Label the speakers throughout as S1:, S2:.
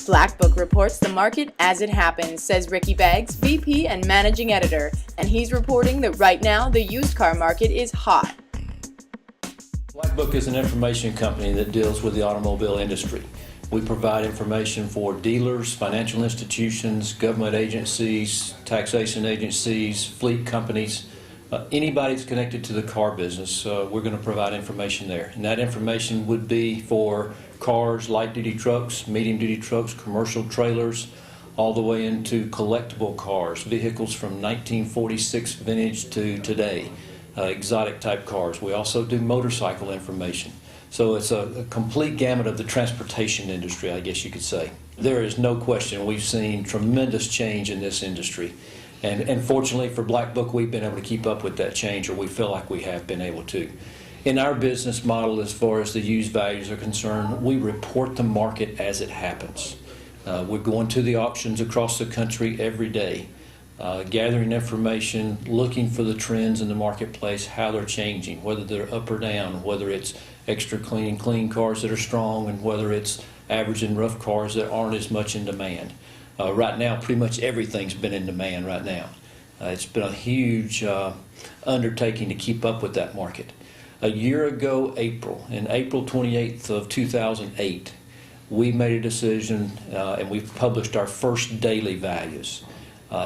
S1: Black Book reports the market as it happens, says Ricky Baggs, VP and Managing Editor, and he's reporting that right now the used car market is hot.
S2: Black Book is an information company that deals with the automobile industry. We provide information for dealers, financial institutions, government agencies, taxation agencies, fleet companies, anybody that's connected to the car business. We're going to provide information there. And that information would be for cars, light-duty trucks, medium-duty trucks, commercial trailers, all the way into collectible cars, vehicles from 1946 vintage to today, exotic type cars. We also do motorcycle information. So it's a complete gamut of the transportation industry, I guess you could say. There is no question we've seen tremendous change in this industry. And fortunately for Black Book, we've been able to keep up with that change, or we feel like we have been able to. In our business model, as far as the used values are concerned, we report the market as it happens. We're going to the auctions across the country every day, gathering information, looking for the trends in the marketplace, how they're changing, whether they're up or down, whether it's extra clean cars that are strong, and whether it's average and rough cars that aren't as much in demand. Right now, pretty much everything's been in demand right now. It's been a huge undertaking to keep up with that market. A year ago, in April 28th of 2008, we made a decision and we published our first daily values.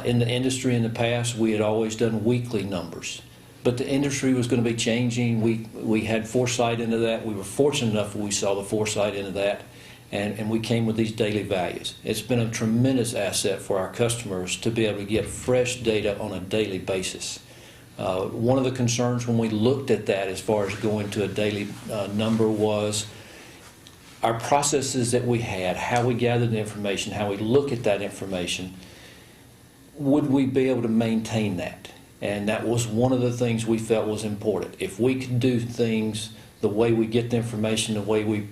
S2: In the industry in the past, we had always done weekly numbers. But the industry was going to be changing. We had foresight into that. We were fortunate enough that we saw the foresight into that. And we came with these daily values. It's been a tremendous asset for our customers to be able to get fresh data on a daily basis. One of the concerns when we looked at that as far as going to a daily number was our processes that we had, how we gathered the information, how we look at that information. Would we be able to maintain that? And that was one of the things we felt was important. If we could do things the way we get the information, the way we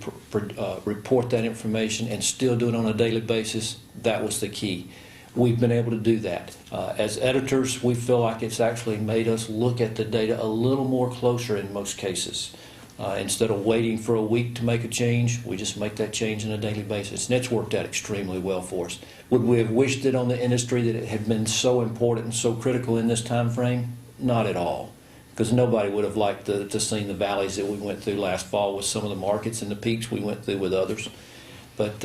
S2: report that information, and still do it on a daily basis, that was the key. We've been able to do that. As editors, we feel like it's actually made us look at the data a little more closer in most cases. Instead of waiting for a week to make a change, we just make that change on a daily basis. And it's worked out extremely well for us. Would we have wished it on the industry that it had been so important and so critical in this time frame? Not at all. Because nobody would have liked to see the valleys that we went through last fall with some of the markets and the peaks we went through with others. But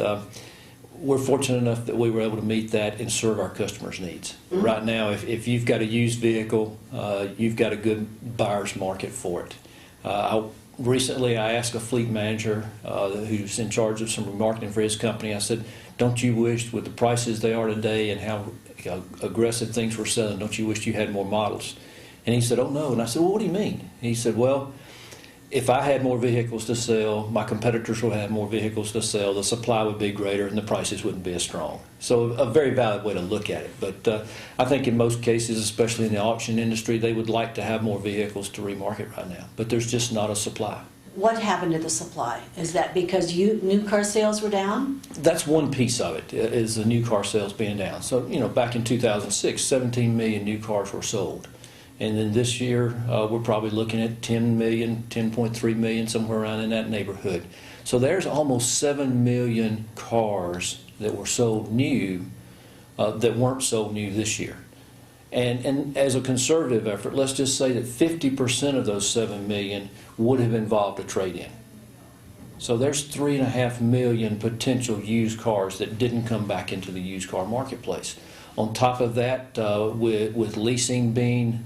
S2: we're fortunate enough that we were able to meet that and serve our customers' needs. Mm-hmm. Right now, if you've got a used vehicle, you've got a good buyer's market for it. Recently, I asked a fleet manager who's in charge of some marketing for his company, I said, don't you wish, with the prices they are today and how aggressive things were selling, don't you wish you had more models? And he said, oh no. And I said, well, what do you mean? And he said, well, if I had more vehicles to sell, my competitors will have more vehicles to sell, the supply would be greater and the prices wouldn't be as strong. So a very valid way to look at it. But I think in most cases, especially in the auction industry, they would like to have more vehicles to remarket right now. But there's just not a supply.
S3: What happened to the supply? Is that because new car sales were down?
S2: That's one piece of it, is the new car sales being down. So, back in 2006, 17 million new cars were sold. And then this year, we're probably looking at 10 million, 10.3 million, somewhere around in that neighborhood. So there's almost 7 million cars that were sold new that weren't sold new this year. And as a conservative effort, let's just say that 50% of those 7 million would have involved a trade-in. So there's 3.5 million potential used cars that didn't come back into the used car marketplace. On top of that, with leasing being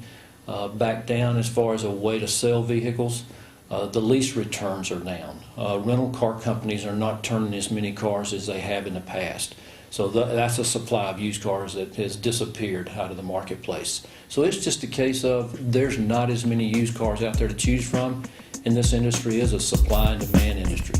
S2: back down as far as a way to sell vehicles, the lease returns are down. Rental car companies are not turning as many cars as they have in the past. So that's a supply of used cars that has disappeared out of the marketplace. So it's just a case of there's not as many used cars out there to choose from, and this industry is a supply and demand industry.